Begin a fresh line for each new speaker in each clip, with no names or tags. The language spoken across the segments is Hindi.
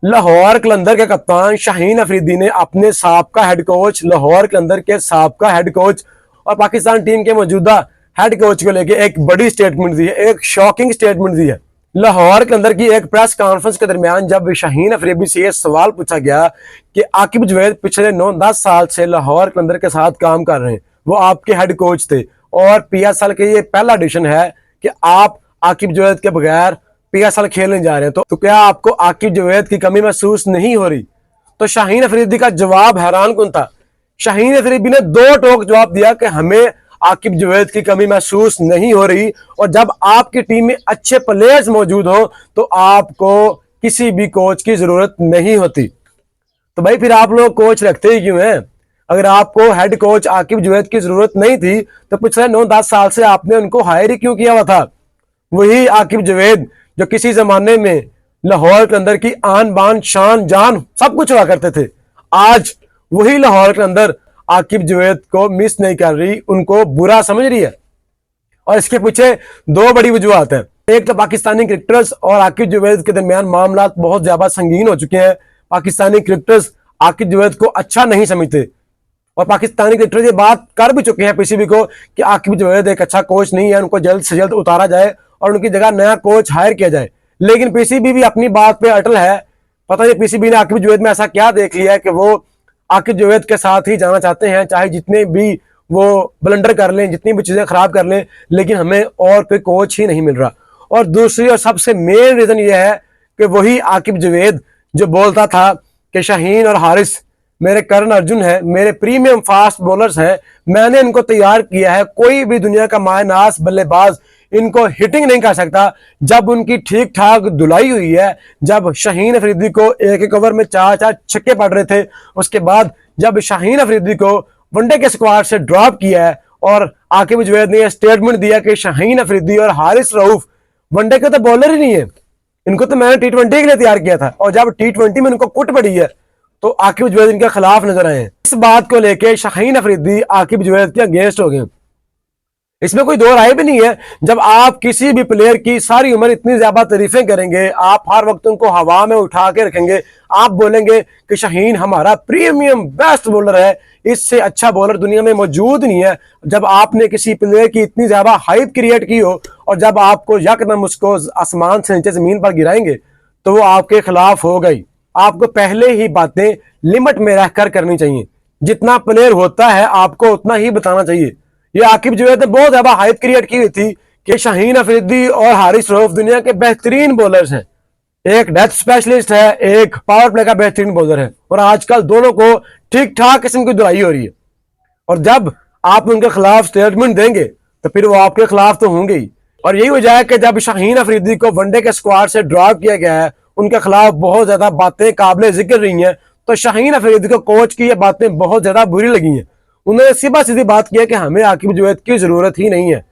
लाहौर कलंदर के कप्तान शाहीन अफरीदी ने अपने साबका हेड कोच, लाहौर कलंदर के साबका हेड कोच और पाकिस्तान टीम के मौजूदा हेड कोच को लेकर एक बड़ी स्टेटमेंट दी है, एक शॉकिंग स्टेटमेंट दी है। लाहौर कलंदर की एक प्रेस कॉन्फ्रेंस के दरमियान जब शाहीन अफरीदी से यह सवाल पूछा गया कि आकिब जुवैद पिछले 9-10 साल से लाहौर कलंदर के साथ काम कर रहे हैं, वो आपके हेड कोच थे और PSL के ये पहला एडिशन है कि आप आकिब जुवैद के बगैर PSL खेलने जा रहे हैं, तो क्या आपको आकिब जुवैद की कमी महसूस नहीं हो रही? तो शाहीन अफरीदी का जवाब हैरान कुन था। शाहीन अफरीदी ने दो टोक जवाब दिया कि हमें आकिब जुवैद की कमी महसूस नहीं हो रही और जब आपकी टीम में अच्छे प्लेयर्स मौजूद हो तो आपको किसी भी कोच की जरूरत नहीं होती। तो भाई फिर आप लोग कोच रखते ही क्यों हैं? अगर आपको हेड कोच आकिब जुवैद की जरूरत नहीं थी तो पिछले 9-10 साल से आपने उनको हायर ही क्यों किया हुआ था? वही आकिब जुवैद जो किसी जमाने में लाहौर के अंदर की आन बान शान जान सब कुछ हुआ करते थे, आज वही लाहौर के अंदर आकिब जुवैद को मिस नहीं कर रही, उनको बुरा समझ रही है। और इसके पीछे दो बड़ी वजूहत है। एक तो पाकिस्तानी क्रिकेटर्स और आकिब जुवैद के दरमियान मामला बहुत ज्यादा संगीन हो चुके हैं। पाकिस्तानी क्रिकेटर्स आकिब जुवैद को अच्छा नहीं समझते और पाकिस्तानी क्रिकेटर ये बात कर भी चुके हैं PCB को कि आकिब जुवैद एक अच्छा कोच नहीं है, उनको जल्द से जल्द उतारा जाए और उनकी जगह नया कोच हायर किया जाए। लेकिन PCB भी अपनी बात पे अटल है। पता नहीं PCB ने आकिब जुवैद में ऐसा क्या देख लिया है कि वो आकिब जुवैद के साथ ही जाना चाहते हैं, चाहे जितने भी वो ब्लंडर कर लें, जितनी भी चीजें खराब कर लें, लेकिन हमें और कोई कोच ही नहीं मिल रहा। और दूसरी और सबसे मेन रीजन ये है कि वही आकिब जुवैद जो बोलता था कि शाहीन और हारिस मेरे करण अर्जुन है, मेरे प्रीमियम फास्ट बॉलर्स हैं, मैंने इनको तैयार किया है, कोई भी दुनिया का मायनास बल्लेबाज इनको हिटिंग नहीं कर सकता। जब उनकी ठीक ठाक धुलाई हुई है, जब शाहीन अफरीदी को एक एक ओवर में 4-4 छक्के पड़ रहे थे, उसके बाद जब शाहीन अफरीदी को वनडे के स्क्वाड से ड्रॉप किया है और आकिब जुवैद ने यह स्टेटमेंट दिया कि शाहीन अफरीदी और हारिस रऊफ वनडे के तो बॉलर ही नहीं है, इनको तो मैंने T20 के लिए तैयार किया था। और जब T20 में इनको कुट पड़ी है तो आकिब जुवैद इनके खिलाफ नजर आए हैं। इस बात को लेके शाहीन अफरीदी आकिब जुवैद के अगेंस्ट हो गए। इसमें कोई दो राय भी नहीं है। जब आप किसी भी प्लेयर की सारी उम्र इतनी ज्यादा तारीफें करेंगे, आप हर वक्त उनको हवा में उठा के रखेंगे, आप बोलेंगे कि शाहीन हमारा प्रीमियम बेस्ट बॉलर है, इससे अच्छा बॉलर दुनिया में मौजूद नहीं है। जब आपने किसी प्लेयर की इतनी ज्यादा हाइप क्रिएट की हो और जब आपको यकदम उसको आसमान से नीचे जमीन पर गिराएंगे तो वो आपके खिलाफ हो गई। आपको पहले ही बातें लिमिट में रहकर करनी चाहिए। जितना प्लेयर होता है आपको उतना ही बताना चाहिए। ये आकिब जुवैद ने बहुत ज्यादा हाइप क्रिएट की हुई थी कि शाहीन अफरीदी और हारिस रऊफ दुनिया के बेहतरीन बॉलर्स हैं, एक डेथ स्पेशलिस्ट है, एक पावर प्ले का बेहतरीन बॉलर है और आजकल दोनों को ठीक ठाक किस्म की धुलाई हो रही है। और जब आप उनके खिलाफ स्टेटमेंट देंगे तो फिर वो आपके खिलाफ तो होंगे ही। और यही वजह है कि जब शाहीन अफरीदी को वनडे के स्क्वाड से ड्रॉप किया गया है, उनके खिलाफ बहुत ज्यादा बातें काबिले जिक्र रही हैं, तो शाहीन अफरीदी को कोच की ये बातें बहुत ज्यादा बुरी लगी हैं। उन्होंने सीधा सीधी बात की है कि हमें आकिब जुवैद की जरूरत ही नहीं है।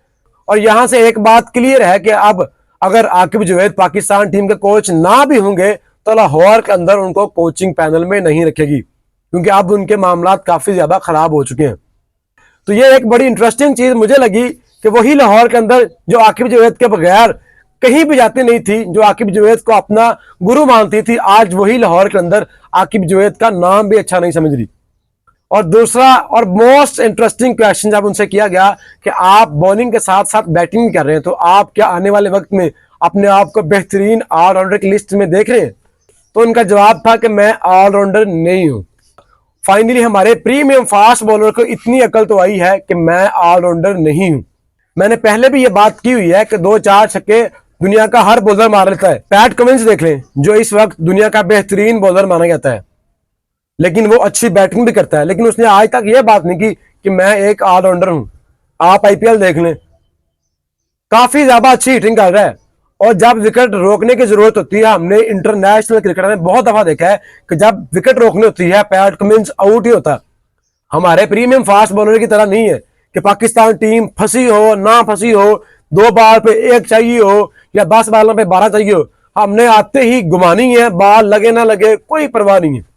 और यहां से एक बात क्लियर है कि अब अगर आकिब जुवैद पाकिस्तान टीम के कोच ना भी होंगे तो लाहौर के अंदर उनको कोचिंग पैनल में नहीं रखेगी, क्योंकि अब उनके मामला काफी ज्यादा खराब हो चुके हैं। तो ये एक बड़ी इंटरेस्टिंग चीज मुझे लगी कि वही लाहौर के अंदर जो आकिब जुवैद के बगैर कहीं भी जाती नहीं थी, जो आकिब जुवैद को अपना गुरु मानती थी, आज वही लाहौर के अंदर आकिब जुवैद का नाम भी अच्छा नहीं समझ रही। और दूसरा और मोस्ट इंटरेस्टिंग क्वेश्चन जब उनसे किया गया कि आप बॉलिंग के साथ साथ बैटिंग कर रहे हैं, तो आप क्या आने वाले वक्त में अपने आप को बेहतरीन ऑलराउंडर की लिस्ट में देख रहे हैं? तो उनका जवाब था कि मैं ऑलराउंडर नहीं हूं। फाइनली हमारे प्रीमियम फास्ट बॉलर को इतनी अकल तो आई है कि मैं ऑलराउंडर नहीं हूं। मैंने पहले भी ये बात की हुई है कि 2-4 छक्के दुनिया का हर बॉलर मार लेता है। पैट कमिंस देख लें, जो इस वक्त दुनिया का बेहतरीन बॉलर माना जाता है, लेकिन वो अच्छी बैटिंग भी करता है, लेकिन उसने आज तक ये बात नहीं की कि मैं एक ऑलराउंडर हूं। आप IPL देख लें, काफी ज्यादा अच्छी हिटिंग कर रहा है और जब विकेट रोकने की जरूरत होती है, हमने इंटरनेशनल क्रिकेट में बहुत दफा देखा है कि जब विकेट रोकनी होती है पैट कमिंस आउट ही होता है। हमारे प्रीमियम फास्ट बॉलर की तरह नहीं है कि पाकिस्तान टीम फंसी हो ना फंसी हो, 2 बाल पे 1 चाहिए हो या 10 बालों पे 12 चाहिए हो, हमने आते ही घुमानी है, बाल लगे ना लगे कोई परवाह नहीं है।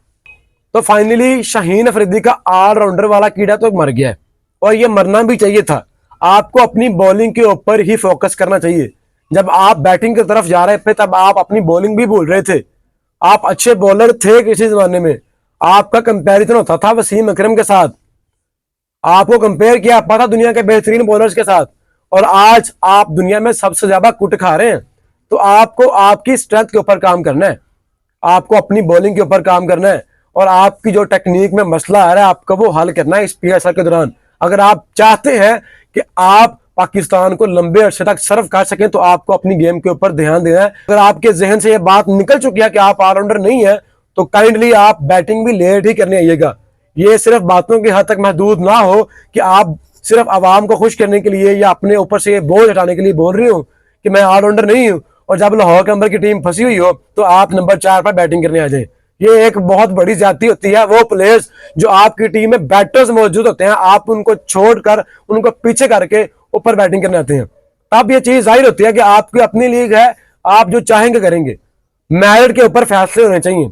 तो फाइनली शाहीन अफरीदी का ऑलराउंडर वाला कीड़ा तो मर गया है और ये मरना भी चाहिए था। आपको अपनी बॉलिंग के ऊपर ही फोकस करना चाहिए। जब आप बैटिंग की तरफ जा रहे थे तब आप अपनी बॉलिंग भी भूल रहे थे। आप अच्छे बॉलर थे किसी जमाने में, आपका कंपैरिजन होता था वसीम अकरम के साथ, आपको कंपेयर किया पता दुनिया के बेहतरीन बॉलर्स के साथ, और आज आप दुनिया में सबसे ज्यादा कुट खा रहे हैं। तो आपको आपकी स्ट्रेंथ के ऊपर काम करना है, आपको अपनी बॉलिंग के ऊपर काम करना है, और आपकी जो टेक्निक में मसला आ रहा है आपको वो हल करना है इस PSL के दौरान। अगर आप चाहते हैं कि आप पाकिस्तान को लंबे अरसे तक सर्व कर सकें तो आपको अपनी गेम के ऊपर ध्यान देना है। अगर आपके जहन से ये बात निकल चुकी है कि आप ऑलराउंडर नहीं है तो काइंडली आप बैटिंग भी लेट ही करने आइएगा। ये सिर्फ बातों की हद तक महदूद ना हो कि आप सिर्फ आवाम को खुश करने के लिए या अपने ऊपर से ये बोझ हटाने के लिए बोल रही हो कि मैं ऑलराउंडर नहीं हूं, और जब लाहौर के अंदर की टीम फंसी हुई हो तो आप नंबर 4 पर बैटिंग करने आ जाए। ये एक बहुत बड़ी ज्यादती होती है। वो प्लेयर्स जो आपकी टीम में बैटर्स मौजूद होते हैं, आप उनको छोड़कर उनको पीछे करके ऊपर बैटिंग करने आते हैं, तब ये चीज जाहिर होती है कि आपकी अपनी लीग है, आप जो चाहेंगे करेंगे, मेरिट के ऊपर फैसले होने चाहिए।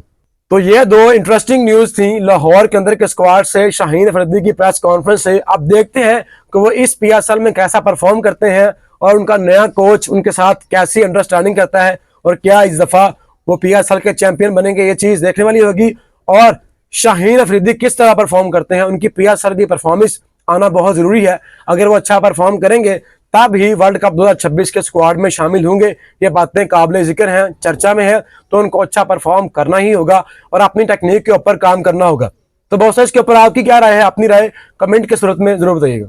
तो ये दो इंटरेस्टिंग न्यूज थी लाहौर के अंदर के स्क्वाड से, शाहीन अफरीदी की प्रेस कॉन्फ्रेंस से। अब देखते हैं कि वो इस PSL में कैसा परफॉर्म करते हैं और उनका नया कोच उनके साथ कैसी अंडरस्टैंडिंग करता है, और क्या इस दफा वो PSL के चैंपियन बनेंगे, ये चीज देखने वाली होगी। और शाहीन अफरीदी किस तरह परफॉर्म करते हैं, उनकी PSL की परफॉर्मेंस आना बहुत जरूरी है। अगर वो अच्छा परफॉर्म करेंगे तब ही वर्ल्ड कप 2026 के स्क्वाड में शामिल होंगे। ये बातें काबिल जिक्र हैं, चर्चा में है, तो उनको अच्छा परफॉर्म करना ही होगा और अपनी टेक्निक के ऊपर काम करना होगा। तो बॉस इसके ऊपर आपकी क्या राय है, अपनी राय कमेंट के सूरत में जरूर बताइएगा।